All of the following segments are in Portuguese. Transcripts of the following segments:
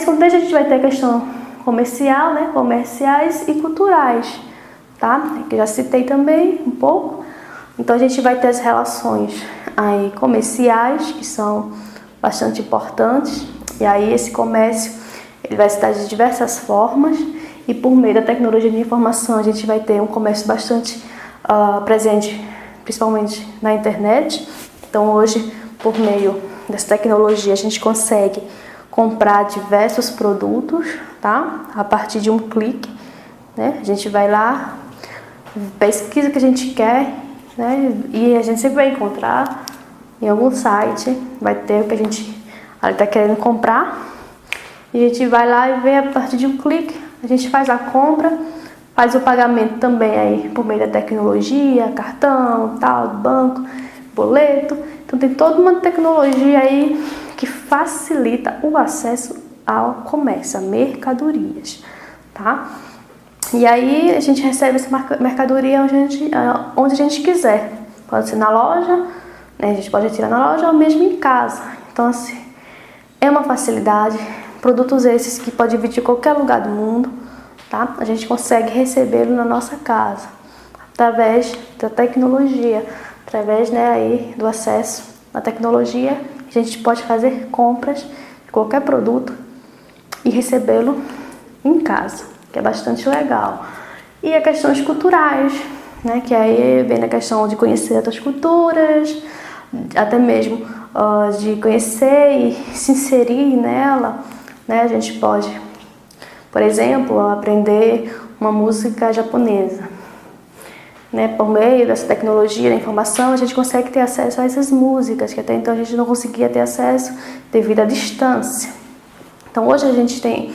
nesse contexto a gente vai ter a questão comercial, né? Comerciais e culturais, tá? Que eu já citei também um pouco. Então a gente vai ter as relações aí comerciais, que são bastante importantes, e aí esse comércio ele vai se dar de diversas formas, e por meio da tecnologia de informação a gente vai ter um comércio bastante presente, principalmente na internet. Então hoje, por meio dessa tecnologia, a gente consegue comprar diversos produtos, tá? A partir de um clique, né? A gente vai lá, pesquisa o que a gente quer, né? E a gente sempre vai encontrar em algum site, vai ter o que a gente está querendo comprar, e a gente vai lá e vê a partir de um clique, a gente faz a compra, faz o pagamento também aí por meio da tecnologia, cartão, tal, banco, boleto. Então tem toda uma tecnologia aí que facilita o acesso ao comércio, a mercadorias, tá? E aí a gente recebe essa mercadoria onde a gente quiser. Pode ser na loja, né? A gente pode retirar na loja ou mesmo em casa. Então assim, é uma facilidade. Produtos esses que pode vir de qualquer lugar do mundo, tá? A gente consegue recebê-lo na nossa casa, através da tecnologia, através, né, aí do acesso à tecnologia. A gente pode fazer compras de qualquer produto e recebê-lo em casa, que é bastante legal. E as questões culturais, né, que aí vem a questão de conhecer outras culturas, até mesmo de conhecer e se inserir nela, né? A gente pode, por exemplo, aprender uma música japonesa, né? Por meio dessa tecnologia da informação, a gente consegue ter acesso a essas músicas, que até então a gente não conseguia ter acesso devido à distância. Então hoje a gente tem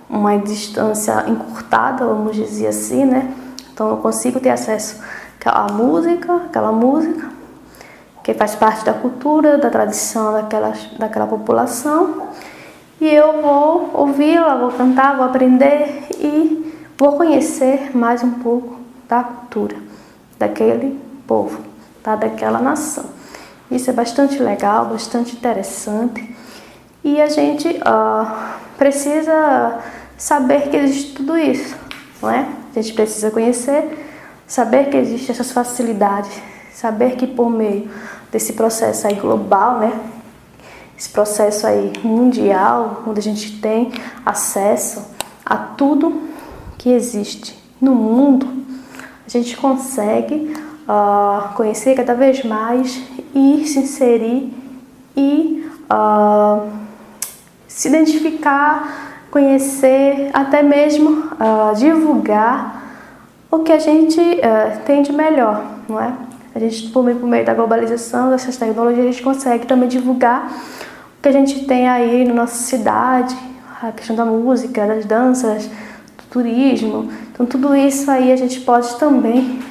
uma distância encurtada, vamos dizer assim, né? Então eu consigo ter acesso à música, aquela música que faz parte da cultura, da tradição daquela população, e eu vou ouvi-la, vou cantar, vou aprender e vou conhecer mais um pouco da cultura daquele povo, tá? Daquela nação. Isso é bastante legal, bastante interessante, e a gente precisa saber que existe tudo isso, não é? A gente precisa conhecer, saber que existem essas facilidades, saber que por meio desse processo aí global, né? Esse processo aí mundial, onde a gente tem acesso a tudo que existe no mundo, a gente consegue conhecer cada vez mais e se inserir e se identificar, conhecer, até mesmo divulgar o que a gente tem de melhor, não é? A gente, por meio da globalização, dessas tecnologias, a gente consegue também divulgar o que a gente tem aí na nossa cidade, a questão da música, das danças, do turismo. Então tudo isso aí a gente pode também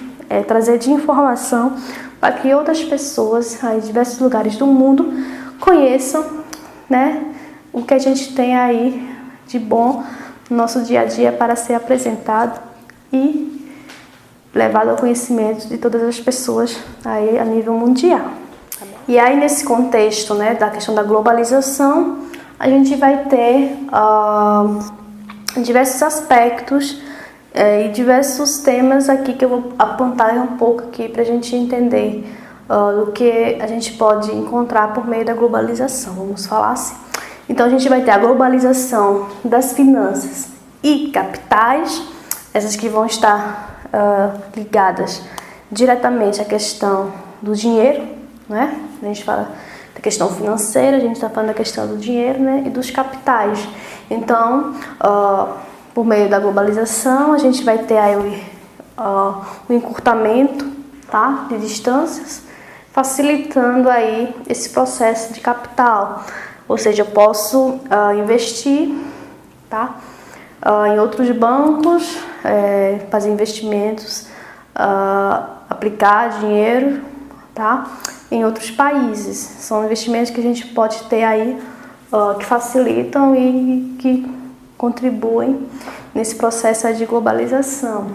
trazer de informação para que outras pessoas aí de diversos lugares do mundo conheçam, né, o que a gente tem aí de bom no nosso dia a dia para ser apresentado e levado ao conhecimento de todas as pessoas aí a nível mundial. E aí nesse contexto, né, da questão da globalização, a gente vai ter diversos aspectos e diversos temas aqui que eu vou apontar um pouco aqui para a gente entender do que a gente pode encontrar por meio da globalização, vamos falar assim. Então a gente vai ter a globalização das finanças e capitais, essas que vão estar ligadas diretamente à questão do dinheiro, né? A gente fala da questão financeira, a gente está falando da questão do dinheiro, né? E dos capitais. Então, por meio da globalização, a gente vai ter aí o encurtamento, tá? De distâncias, facilitando aí esse processo de capital. Ou seja, eu posso investir, tá? Em outros bancos, fazer investimentos, aplicar dinheiro, tá? Em outros países. São investimentos que a gente pode ter aí que facilitam e que contribuem nesse processo de globalização.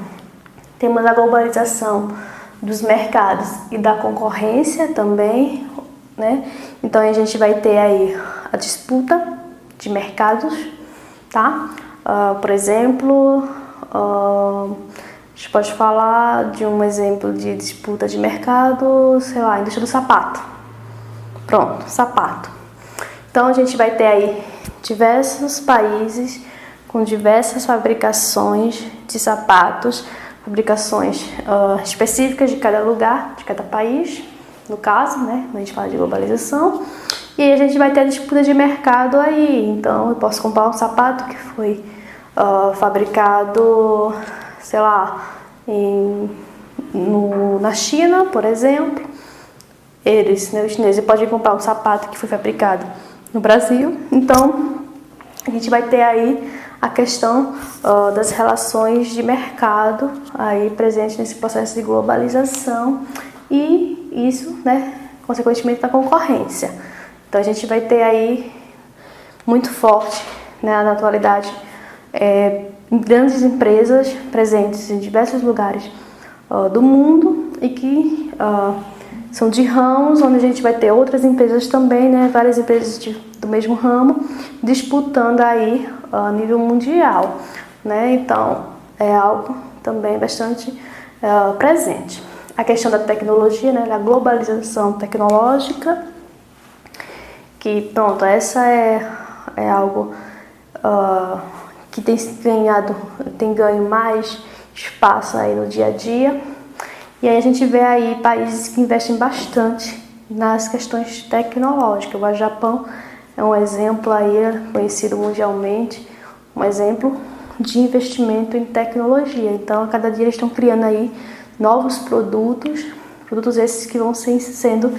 Temos a globalização dos mercados e da concorrência também, né? Então a gente vai ter aí a disputa de mercados, tá? Por exemplo, a gente pode falar de um exemplo de disputa de mercado, sei lá, a indústria do sapato. Pronto, sapato. Então a gente vai ter aí diversos países com diversas fabricações de sapatos, fabricações específicas de cada lugar, de cada país, no caso, né, quando a gente fala de globalização. E aí a gente vai ter a disputa de mercado aí. Então eu posso comprar um sapato que foi fabricado, sei lá, na China, por exemplo. Eles, né, os chineses, podem comprar um sapato que foi fabricado no Brasil. Então a gente vai ter aí a questão das relações de mercado aí presente nesse processo de globalização e isso, né, consequentemente, da concorrência. Então a gente vai ter aí muito forte, né, na atualidade, grandes empresas presentes em diversos lugares do mundo e que são de ramos onde a gente vai ter outras empresas também, né, várias empresas do mesmo ramo disputando aí a nível mundial, né? Então é algo também bastante presente. A questão da tecnologia, né, da globalização tecnológica, que pronto, essa é algo que tem ganho mais espaço aí no dia a dia. E aí a gente vê aí países que investem bastante nas questões tecnológicas. O Japão é um exemplo aí conhecido mundialmente, um exemplo de investimento em tecnologia. Então a cada dia eles estão criando aí novos produtos esses que vão sendo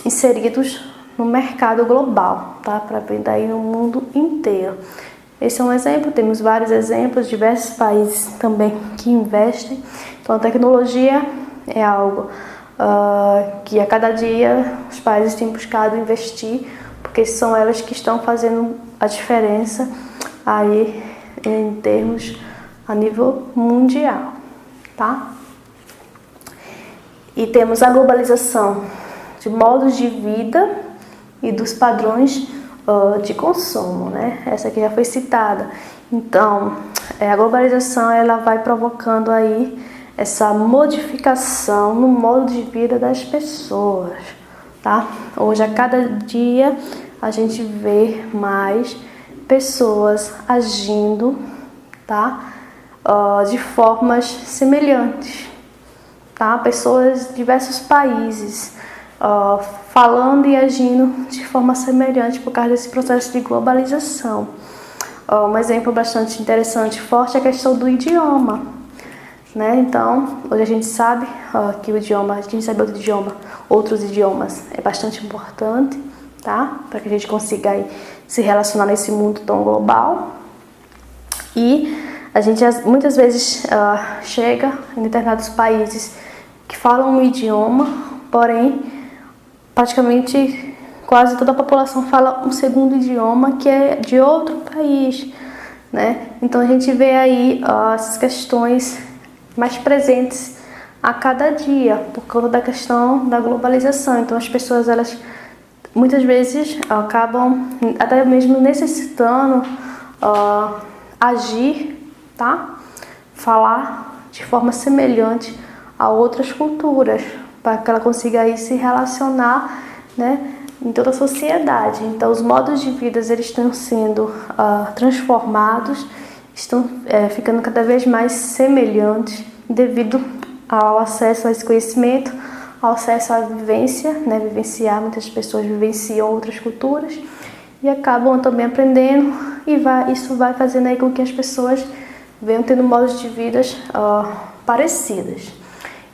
inseridos no mercado global, tá? Para vender aí no mundo inteiro. Esse é um exemplo, temos vários exemplos, diversos países também que investem. Então a tecnologia é algo que a cada dia os países têm buscado investir, porque são elas que estão fazendo a diferença aí em termos a nível mundial, tá? E temos a globalização de modos de vida e dos padrões de consumo, né? Essa aqui já foi citada. Então, a globalização ela vai provocando aí essa modificação no modo de vida das pessoas, tá? Hoje, a cada dia, a gente vê mais pessoas agindo, tá? De formas semelhantes, tá? Pessoas de diversos países falando e agindo de forma semelhante por causa desse processo de globalização. Um exemplo bastante interessante e forte é a questão do idioma, né? Então, hoje a gente sabe que o idioma, a gente sabe outros idiomas é bastante importante, tá? Para que a gente consiga aí se relacionar nesse mundo tão global. E a gente muitas vezes chega em determinados países que falam um idioma, porém praticamente quase toda a população fala um segundo idioma que é de outro país, né? Então a gente vê aí essas questões mais presentes a cada dia por conta da questão da globalização. Então as pessoas, elas muitas vezes acabam até mesmo necessitando agir, tá? Falar de forma semelhante a outras culturas, para que ela consiga aí se relacionar, né, em toda a sociedade. Então os modos de vida eles estão sendo transformados, estão ficando cada vez mais semelhantes devido ao acesso a esse conhecimento, ao acesso à vivência, né, vivenciar, muitas pessoas vivenciam outras culturas e acabam também aprendendo e isso vai fazendo aí com que as pessoas venham tendo modos de vida parecidas.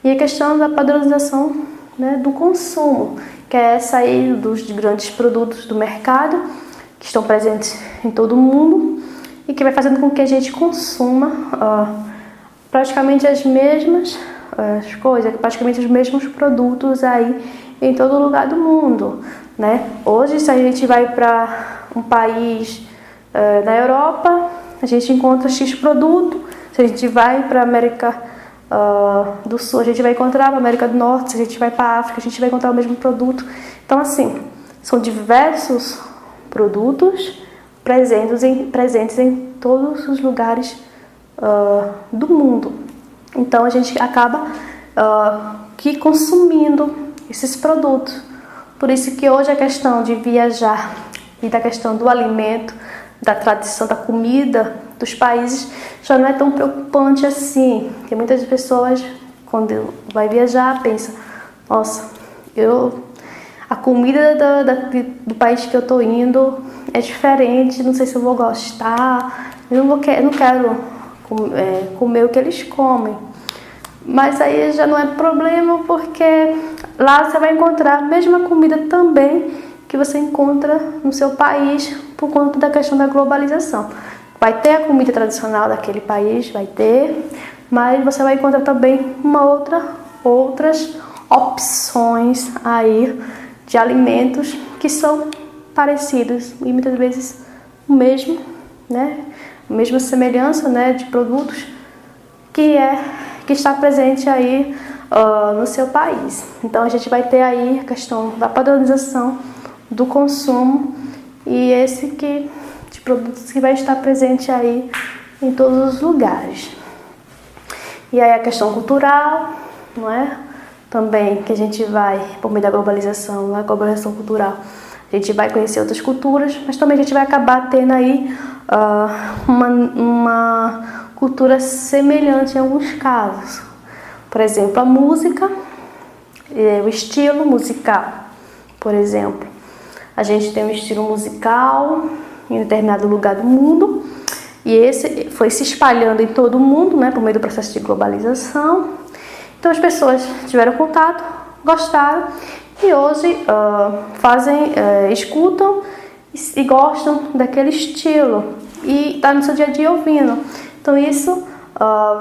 E a questão da padronização, né, do consumo, que é essa aí dos grandes produtos do mercado, que estão presentes em todo o mundo e que vai fazendo com que a gente consuma praticamente as mesmas coisas, praticamente os mesmos produtos aí em todo lugar do mundo, né? Hoje, se a gente vai para um país na Europa, a gente encontra X produto. Se a gente vai para a América do Sul, a gente vai encontrar para a América do Norte. Se a gente vai para a África, a gente vai encontrar o mesmo produto. Então, assim, são diversos produtos presentes em todos os lugares do mundo. Então a gente acaba que consumindo esses produtos. Por isso que hoje a questão de viajar e da questão do alimento, da tradição da comida dos países já não é tão preocupante assim. Porque muitas pessoas, quando vai viajar, pensa: nossa, a comida do país que eu estou indo é diferente, não sei se eu vou gostar, eu não quero comer o que eles comem. Mas aí já não é problema, porque lá você vai encontrar a mesma comida também que você encontra no seu país, por conta da questão da globalização. Vai ter a comida tradicional daquele país, vai ter, mas você vai encontrar também outras opções aí de alimentos que são parecidos e muitas vezes o mesmo, né? A mesma semelhança, né, de produtos que está presente aí no seu país. Então a gente vai ter aí a questão da padronização do consumo e de produtos que vai estar presente aí em todos os lugares. E aí a questão cultural, não é? Também que a gente vai, por meio da globalização, a globalização cultural, a gente vai conhecer outras culturas, mas também a gente vai acabar tendo aí uma cultura semelhante em alguns casos. Por exemplo, a música, o estilo musical. Por exemplo, a gente tem um estilo musical em determinado lugar do mundo e esse foi se espalhando em todo o mundo, né, por meio do processo de globalização. Então as pessoas tiveram contato, gostaram e hoje escutam e gostam daquele estilo e está no seu dia a dia ouvindo. Então isso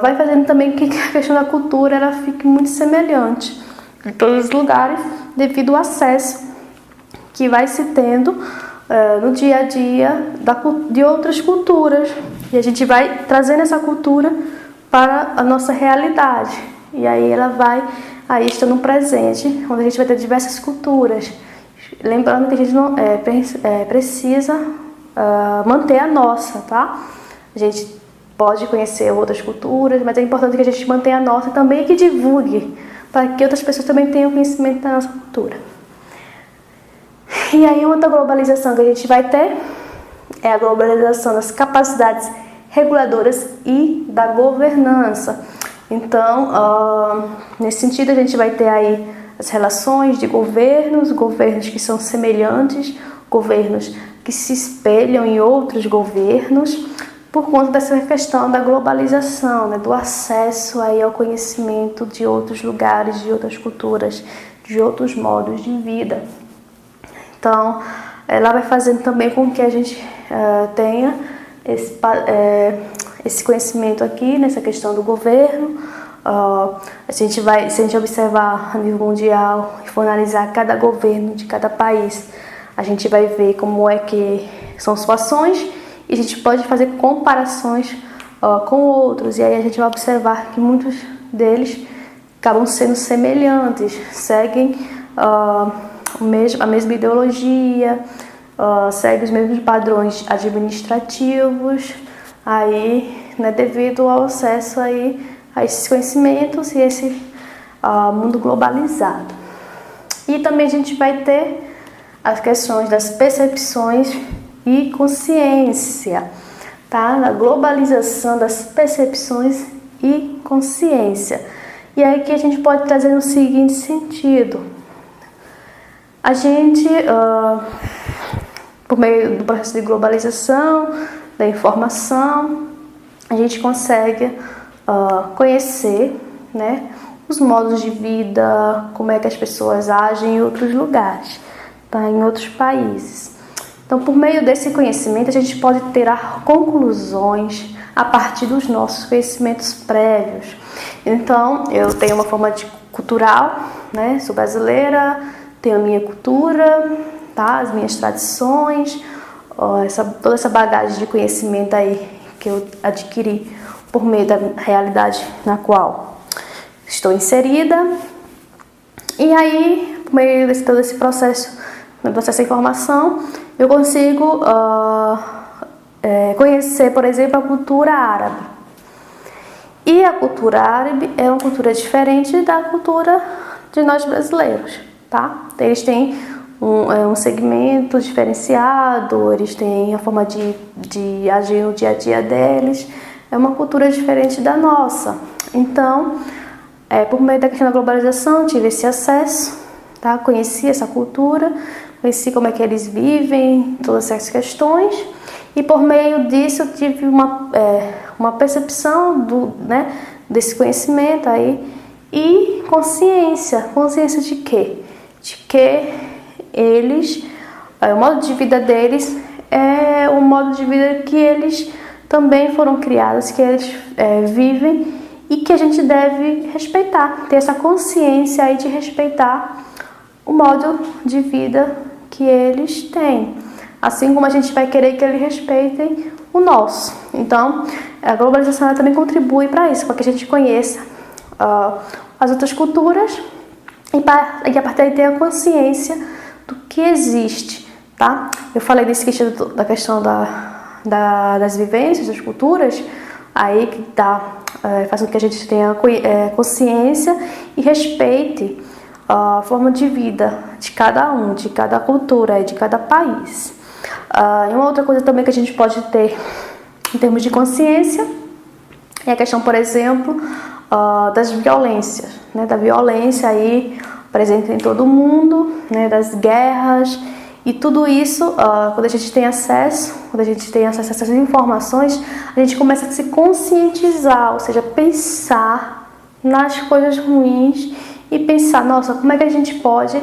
vai fazendo também que a questão da cultura ela fique muito semelhante em todos os lugares, devido ao acesso que vai se tendo no dia a dia de outras culturas. E a gente vai trazendo essa cultura para a nossa realidade. E aí ela vai estando presente, onde a gente vai ter diversas culturas. Lembrando que a gente não precisa manter a nossa, tá? A gente pode conhecer outras culturas, mas é importante que a gente mantenha a nossa também e que divulgue, para que outras pessoas também tenham conhecimento da nossa cultura. E aí outra globalização que a gente vai ter é a globalização das capacidades reguladoras e da governança. Então, nesse sentido, a gente vai ter aí as relações de governos que são semelhantes, governos que se espelham em outros governos, por conta dessa questão da globalização, né, do acesso aí ao conhecimento de outros lugares, de outras culturas, de outros modos de vida. Então, ela vai fazendo também com que a gente tenha esse conhecimento aqui, nessa questão do governo. Se a gente observar a nível mundial e for analisar cada governo de cada país, a gente vai ver como é que são situações e a gente pode fazer comparações com outros. E aí a gente vai observar que muitos deles acabam sendo semelhantes, seguem a mesma ideologia, segue os mesmos padrões administrativos, aí, né, devido ao acesso aí a esses conhecimentos e esse mundo globalizado. E também a gente vai ter as questões das percepções e consciência, tá? A globalização das percepções e consciência. E aí que a gente pode trazer no seguinte sentido: a gente, por meio do processo de globalização, da informação, a gente consegue conhecer, né, os modos de vida, como é que as pessoas agem em outros lugares, tá, em outros países. Então, por meio desse conhecimento, a gente pode tirar conclusões a partir dos nossos conhecimentos prévios. Então, eu tenho uma forma cultural, né, sou brasileira, tenho a minha cultura, tá, as minhas tradições, toda essa bagagem de conhecimento aí que eu adquiri por meio da realidade na qual estou inserida. E aí, por meio de todo esse processo, no processo de informação, eu consigo conhecer, por exemplo, a cultura árabe. E a cultura árabe é uma cultura diferente da cultura de nós brasileiros, tá? Eles têm um segmento diferenciado, eles têm a forma de agir no dia a dia deles, é uma cultura diferente da nossa. Então, por meio da questão da globalização, eu tive esse acesso, tá? Conheci essa cultura, conheci como é que eles vivem, todas essas questões, e por meio disso eu tive uma percepção desse conhecimento aí, e consciência de quê? De que eles, o modo de vida deles é o modo de vida que eles também foram criados, que eles vivem e que a gente deve respeitar, ter essa consciência aí de respeitar o modo de vida que eles têm, assim como a gente vai querer que eles respeitem o nosso. Então, a globalização também contribui para isso, para que a gente conheça as outras culturas e a partir daí tenha consciência do que existe, tá? Eu falei da questão das vivências, das culturas, aí que faz com que a gente tenha consciência e respeite a forma de vida de cada um, de cada cultura e de cada país. E uma outra coisa também que a gente pode ter em termos de consciência é a questão, por exemplo, das violências, né? Da violência aí presente em todo o mundo, né? Das guerras e tudo isso, quando a gente tem acesso, a essas informações, a gente começa a se conscientizar, ou seja, pensar nas coisas ruins e pensar, nossa, como é que a gente pode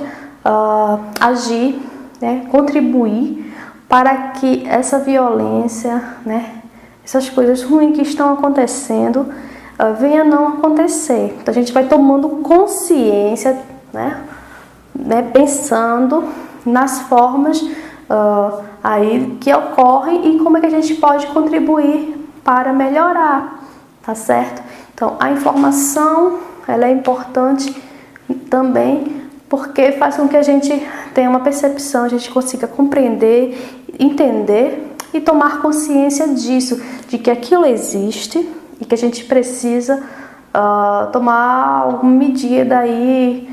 agir, né? Contribuir para que essa violência, né? Essas coisas ruins que estão acontecendo venha a não acontecer. Então a gente vai tomando consciência, né, pensando nas formas aí que ocorrem e como é que a gente pode contribuir para melhorar, tá certo? Então a informação, ela é importante também porque faz com que a gente tenha uma percepção, a gente consiga compreender, entender e tomar consciência disso, de que aquilo existe e que a gente precisa tomar alguma medida aí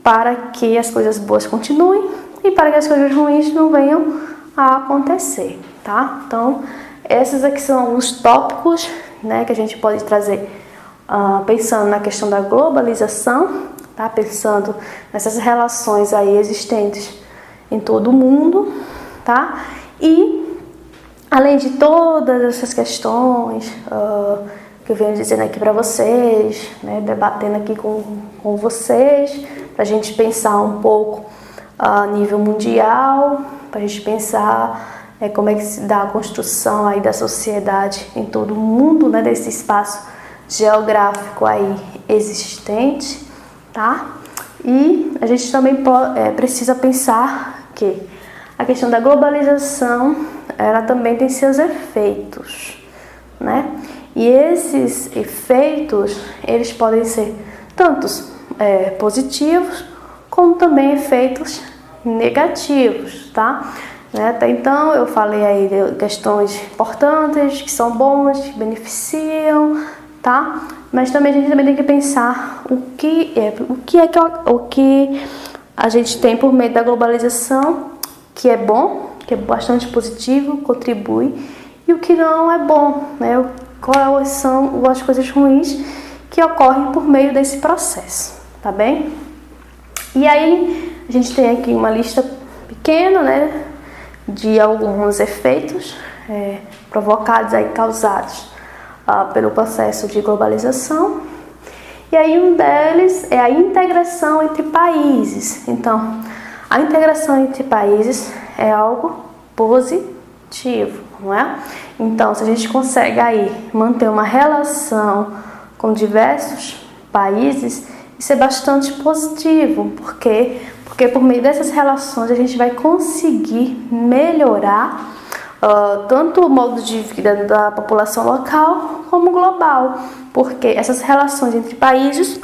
para que as coisas boas continuem e para que as coisas ruins não venham a acontecer, tá? Então, esses aqui são os tópicos, né, que a gente pode trazer pensando na questão da globalização, tá? Pensando nessas relações aí existentes em todo o mundo, tá? E além de todas essas questões que eu venho dizendo aqui para vocês, né, debatendo aqui com vocês, para a gente pensar um pouco a nível mundial, para a gente pensar como é que se dá a construção aí da sociedade em todo o mundo, né, desse espaço geográfico aí existente, tá? E a gente também precisa pensar que a questão da globalização, ela também tem seus efeitos, né? E esses efeitos, eles podem ser tanto positivos, como também efeitos negativos, tá? Até então eu falei aí de questões importantes, que são boas, que beneficiam, tá? Mas também a gente também tem que pensar o que a gente tem por meio da globalização, que é bom, que é bastante positivo, contribui, e o que não é bom, né? Quais são as coisas ruins que ocorrem por meio desse processo, tá bem? E aí a gente tem aqui uma lista pequena, né, de alguns efeitos provocados aí, causados pelo processo de globalização. E aí um deles é a integração entre países. Então, a integração entre países é algo positivo, não é? Então, se a gente consegue aí manter uma relação com diversos países, isso é bastante positivo, porque por meio dessas relações a gente vai conseguir melhorar tanto o modo de vida da população local como global, porque essas relações entre países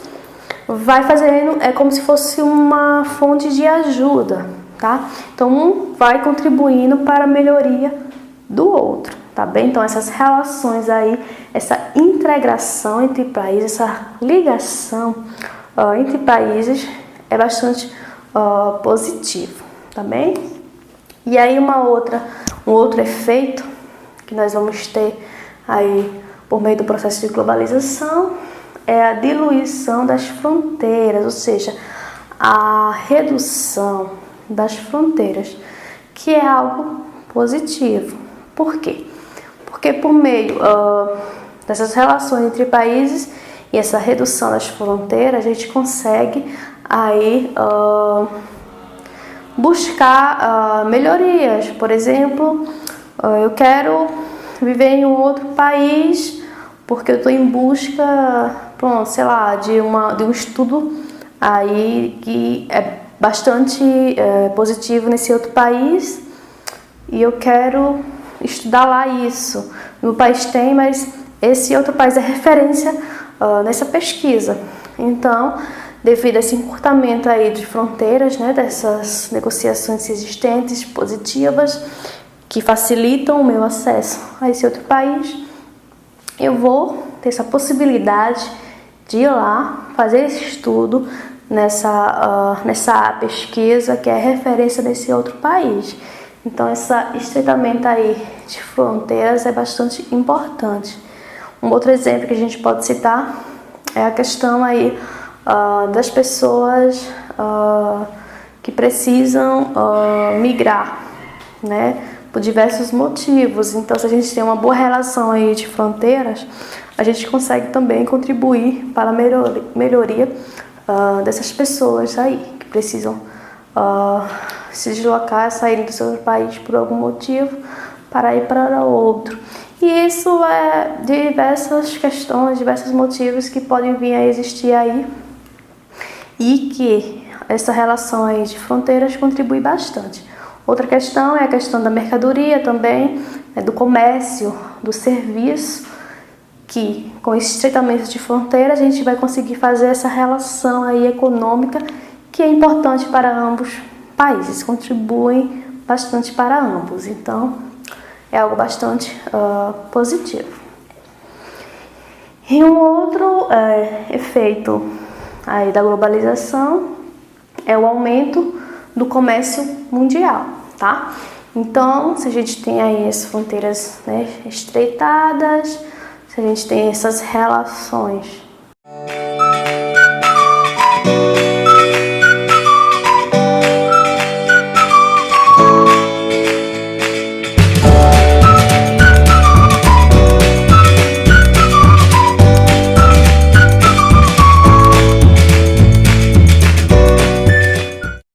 vai fazendo, como se fosse uma fonte de ajuda, tá? Então um vai contribuindo para a melhoria do outro. tá bem? Então essas relações aí, essa integração entre países, essa ligação entre países é bastante positivo, tá bem? E aí um outro efeito que nós vamos ter aí por meio do processo de globalização é a diluição das fronteiras, ou seja, a redução das fronteiras, que é algo positivo. Por quê? Porque por meio dessas relações entre países e essa redução das fronteiras, a gente consegue aí buscar melhorias. Por exemplo, eu quero viver em um outro país porque eu estou em busca, sei lá, de um estudo aí que é bastante positivo nesse outro país e eu quero estudar lá isso. Meu país tem, mas esse outro país é referência nessa pesquisa. Então, devido a esse encurtamento aí de fronteiras, né, dessas negociações existentes positivas que facilitam o meu acesso a esse outro país, eu vou ter essa possibilidade de ir lá fazer esse estudo nessa pesquisa que é referência desse outro país. Então, esse estreitamento aí de fronteiras é bastante importante. Um outro exemplo que a gente pode citar é a questão aí das pessoas que precisam migrar, né, por diversos motivos. Então, se a gente tem uma boa relação aí de fronteiras, a gente consegue também contribuir para a melhoria dessas pessoas aí que precisam se deslocar, sair do seu país por algum motivo para ir para outro. E isso é diversas questões, diversos motivos que podem vir a existir aí e que essa relação aí de fronteiras contribui bastante. Outra questão é a questão da mercadoria também, do comércio, do serviço, que com esse estreitamento de fronteira a gente vai conseguir fazer essa relação aí econômica que é importante para ambos países, contribuem bastante para ambos. Então, é algo bastante positivo. E um outro efeito aí da globalização é o aumento do comércio mundial, tá? Então, se a gente tem aí as fronteiras, né, estreitadas, se a gente tem essas relações